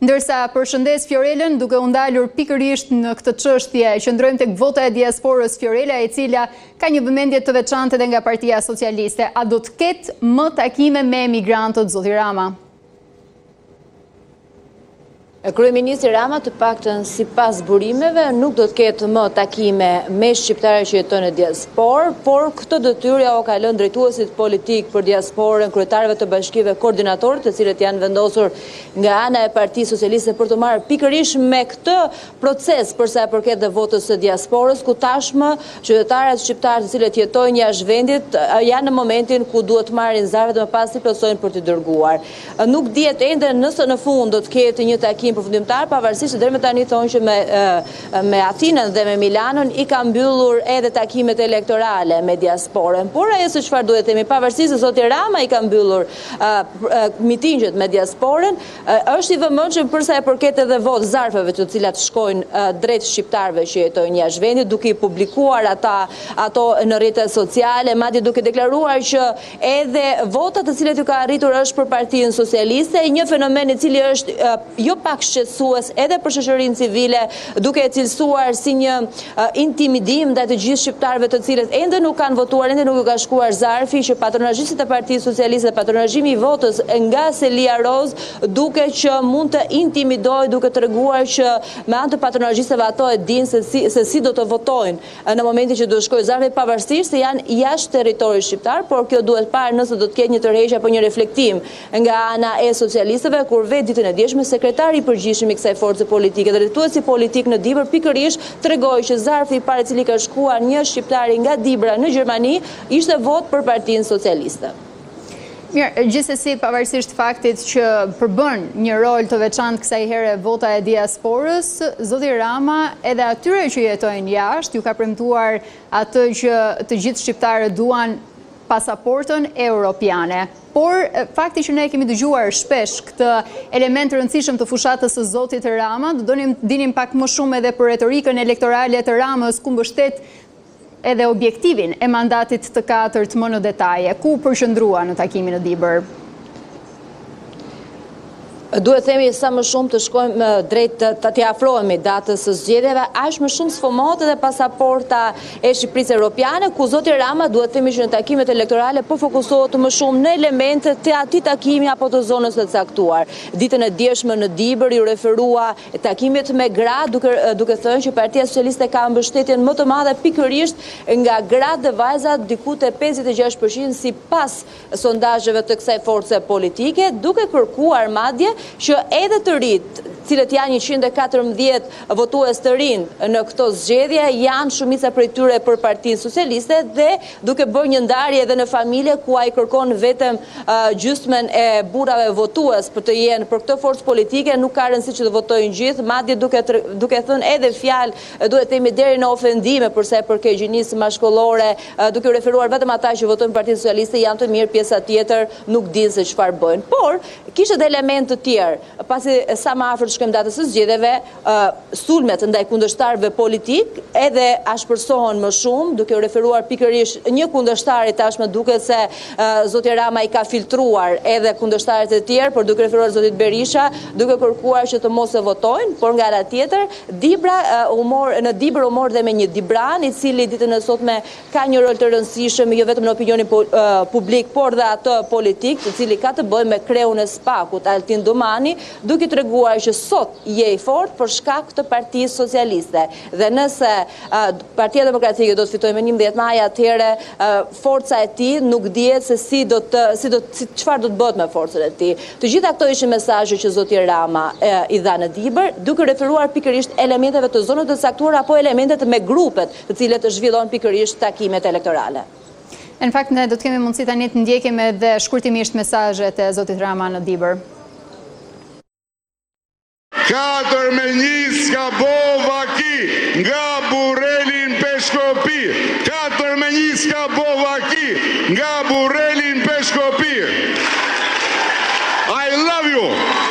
Ndërsa përshëndes Fiorelën, duke u ndalur pikërisht në këtë çështje, qëndrojmë tek vota e diasporës Fiorela, e cila ka një vëmendje të veçantë edhe nga Partia Socialiste. A do të ketë më takime me emigrantët, zoti Rama? Kryeministri Rama, të paktën sipas burimeve, nuk do të ketë më takime me shqiptarë që jetojnë në diasporë, por këtë detyrë ja u ka lënë drejtuesit politik për diasporën, kryetarëve të bashkive, koordinatorët, të cilët janë vendosur nga ana e Partisë Socialiste për të marrë pikërisht me këtë proces për sa i përket të votës së diasporës, ku tashmë qytetarët shqiptarë të cilët jetojnë jashtë vendit janë në momentin ku duhet të marrin zarfet dhe më pas i plotësojnë për të dërguar. Nuk dihet ende nëse në fund do të ketë një takim përfundimtar, pavarësisht deri më tani thonë që me Athinën dhe me Milanën i ka mbyllur edhe takimet elektorale me diasporën. Por ajo se çfarë duhet të themi, pavarësisht se zoti Rama i ka mbyllur mitingjet me diasporën, është i vëmendshëm për sa i përket edhe votë zarfeve të cilat shkojnë drejt shqiptarëve që jetojnë jashtë vendit, duke i publikuar ato në rrjetet sociale, madje duke deklaruar që edhe votat të cilat ju ka arritur është për Partinë Socialiste, një fenomen i cili është jo pak shqetësues edhe për shoqërinë civile, duke e cilësuar si një intimidim ndaj të gjithë shqiptarëve të cilët ende nuk kanë votuar, ende nuk u ka shkuar zarfi, që patronazhistët e Partisë Socialiste, patronazhimi i votës nga Selia Roz, duke që mund të intimidojë, duke treguar që me anë të patronazhistëve ato e dinë se si do të votojnë në momentin që do të shkojë zarfi, pavarësisht se janë jashtë territorit shqiptar, por kjo duhet parë nëse do të ketë një tërheqje apo një reflektim nga ana e socialistëve, kur vetë ditën e dieshme sekretari i përgjithshëm i kësaj force politike, drejtuesi politik në Dibër pikërisht tregoi që zarfi i parë i cili ka shkuar një shqiptari nga Dibra në Gjermani ishte vot për Partinë Socialiste. Mirë, gjithsesi pavarësisht faktit që përbën një rol të veçantë kësaj here vota e diasporës, zoti Rama edhe atyre që jetojnë jashtë ju ka premtuar atë që të gjithë shqiptarët duan pasaportën europiane. Por fakti që ne kemi dëgjuar shpesh këtë element të rëndësishëm të fushatës së zotit Rama, do donim dinim pak më shumë edhe për retorikën elektorale të Ramës, ku mbështet edhe objektivin e mandatit të 4 më në detaje, ku përqëndrua në takimin në Dibër. Duhet themi sa më shumë të shkojmë drejt të afrohemi datës së zgjedhjeve, aq më shumë sfumohet edhe pasaporta e Shqipërisë europiane, ku zoti Rama duhet themi që në takimet elektorale po fokusohet më shumë në elementet të atij takimi apo të zonës së caktuar. Ditën e dieshme në Dibër ju referua takimet me gra, duke thënë që Partia Socialiste ka mbështetjen më të madhe pikërisht nga gratë dhe vajzat, diku te 56% sipas sondazheve të kësaj force politike, duke kërkuar madje që edhe të rit, cilët janë 114 votues të rinë në këto zgjedhje, janë shumica prej tyre për Partinë Socialiste dhe duke bërë një ndarje edhe në familje ku ai kërkon vetëm gjysmën e burrave votues për të jenë për këtë forcë politike, nuk ka rëndësi që të votojnë gjithë, madje duke thënë edhe fjalë, duhet të themi deri në ofendime për sa i përket gjinisë mashkullore, duke referuar vetëm ata që votojnë Partinë Socialiste janë të mirë, pjesa tjetër nuk dinë se çfarë bëjnë. Por kishte edhe elemente të tjerë, pasi sa më afër shkojmë datës së zgjedhjeve, sulmet ndaj kundërshtarëve politik edhe ashpërsohen më shumë, duke u referuar pikërisht një kundërshtari tashmë duket se zoti Rama i ka filtruar edhe kundërshtarët e tjerë, por duke referuar zotit Berisha, duke kërkuar që të mos e votojnë, por nga ana tjetër, në Dibër u mor dhe me një dibran, i cili ditën e sotme ka një rol të rëndësishëm jo vetëm në opinionin publik, por dhe atë politik, i cili ka të bëjë me kreun e SPAK-ut, Altin Domani, duke treguar që sot je i fortë për shkak të Partisë Socialiste. Dhe nëse Partia Demokratike do të fitojë me 11 maj, atëherë forca e tij nuk dihet se çfarë do të bëhet me forcën e tij. Të gjitha këto ishin mesazhe që zoti Rama i dha në Dibër, duke referuar pikërisht elementeve të zonës të caktuara apo elementet me grupet, të cilët zhvillojnë pikërisht takimet elektorale. Në fakt, ne do të kemi mundësi tani të ndjekim edhe shkurtimisht mesazhet e zotit Rama në Dibër. 4-1 ska bova ki, nga Burrelin Peshkopi. 4-1 ska bova ki, nga Burrelin Peshkopi. I love you!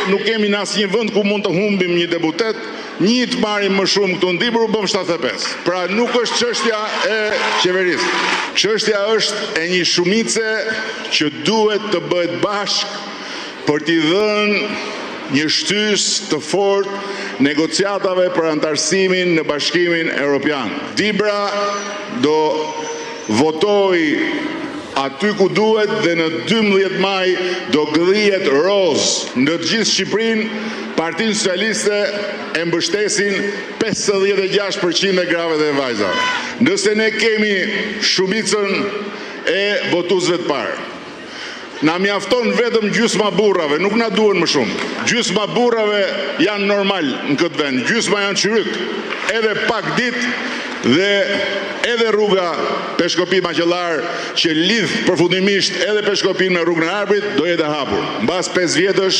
Nuk kemi në asnjë vend ku mund të humbim një deputet, një të marrim më shumë këtu në Dibër, u bëm 75. Pra nuk është çështja e qeverisë. Çështja është e një shumice që duhet të bëhet bashkë për t'i dhënë një shtys të fortë negociatave për antarësimin në Bashkimin Evropian. Dibra do votoj aty ku duhet dhe në 12 maj do gdhijet roz në gjithë Shqipërinë. Partinë Socialiste e mbështesin 56% e grave dhe vajzave. Nëse ne kemi shumicën e votuesve të parë, na mjafton vetëm gjysma burrave, nuk na duhen më shumë. Gjysma burrave janë normal në këtë vend, gjysma janë çyryk. Edhe pak ditë dhe edhe rruga Peshkopi Maqellar që lidh përfundimisht edhe Peshkopin me rrugën e Arbrit do jetë e hapur. Mbas 5 vjetësh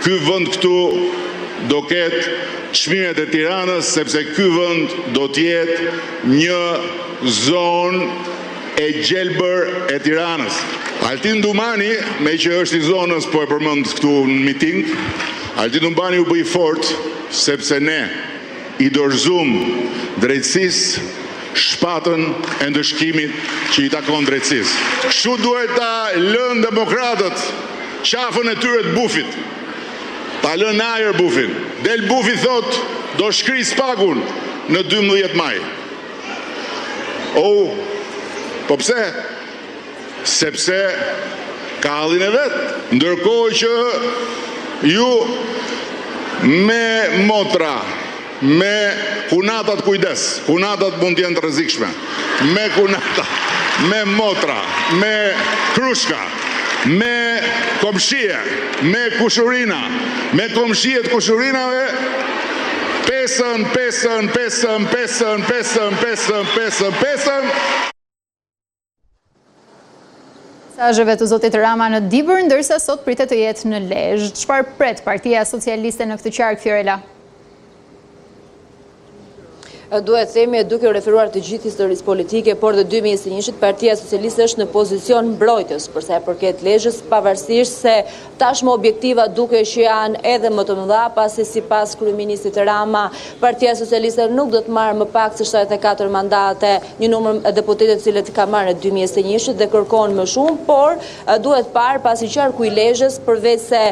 ky vend këtu do ketë çmimet e Tiranës, sepse ky vend do të jetë një zonë e gjelbër e Tiranës. Altin Dumani, me që është i zonës, po e përmend këtu në miting, Altin Dumani u bëi fort sepse ne i dorëzum drejtësisë shpatën e ndëshkimit që i takon drejtësisë. Kështu duhet ta lënë demokratët qafën e tyre të bufit. Ta lënë ajër bufin. Del bufi thot, do shkri spagun në 12 maj. Po pse? Sepse ka hallin e vetë. Ndërkohë që ju me motra, me kunatat kujdes, kunatat mund të jenë të rrezikshme, me kunata, me motra, me krushka, me komshie, me kushurina, me komshiet kushurinave, pesën. Mesazheve të zotit Rama në Dibër, ndërsa sot pritet të jetë në Lezhë. Çfarë pret Partia Socialiste në këtë qark, Fiorella? Duhet themi, duke u referuar të gjithë historisë politike, por dhe 2021, Partia Socialiste është në pozicion mbrojtës për sa i përket Lezhës, pavarësisht se tashmë objektiva duke që janë edhe më të mëdha, pasi sipas kryeministit Rama, Partia Socialiste nuk do të marrë më pak se 74 mandate, një numër deputetëve të cilët ka marrë në 2021 dhe kërkon më shumë, por duhet parë pasi qarku i Lezhës, përveç se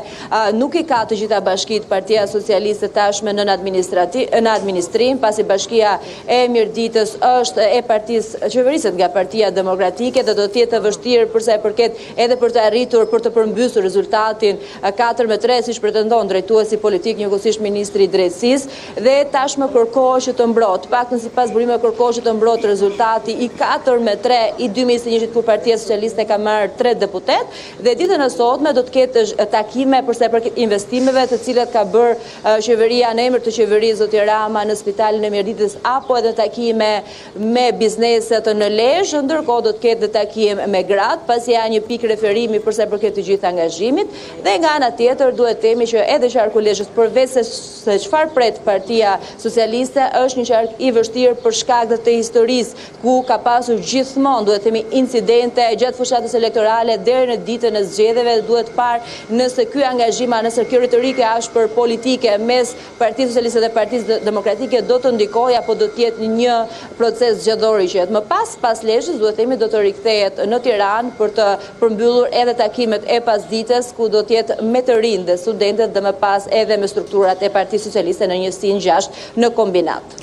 nuk i ka të gjitha bashkitë Partia Socialiste tashmë në administrim, pasi bashkia e Mirditës është e partisë qeveriset nga Partia Demokratike dhe do të jetë vështirë përsa e përket edhe për të arritur për të përmbysur rezultatin 4-3 siç pretendon drejtuesi politik njëkohësisht ministri i drejtësisë dhe tashmë kërkohet që të mbrojë, paktën sipas burimeve kërkohet që të mbrojë rezultati i 4-3 i 2021 ku Partia Socialiste ka marrë 3 deputet dhe ditën e sotme do të ketë takime përsa e përket investimeve të cilat ka bërë qeveria në emër të qeverisë zoti Rama në spitalin e Mirditës apo edhe takime me bizneset në Lezhë, ndërkohë do të ketë dhe takim me gratë, pasi janë një pikë referimi përsa i përket të gjithë angazhimit, dhe nga ana tjetër duhet themi që edhe qarku Lezhës, përveç se çfarë pret Partia Socialiste, është një qark i vështirë për shkak të historisë, ku ka pasur gjithmonë, duhet themi, incidente gjatë fushatës elektorale deri në ditën e zgjedhjeve, duhet parë nëse ky angazhim, nëse kjo retorike ashpër politike mes Partisë Socialiste dhe Partisë Demokratike do të ndikojë apo do të jetë një proces zgjedhor i qetë. Më pas Lezhës, duhet themi, do të rikthehet në Tiranë për të përmbyllur edhe takimet e pasdites, ku do të jetë me të rinj dhe studentët dhe më pas edhe me strukturat e Partisë Socialiste në njësinë 6 në kombinat.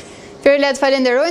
Fiorella, të falenderoj.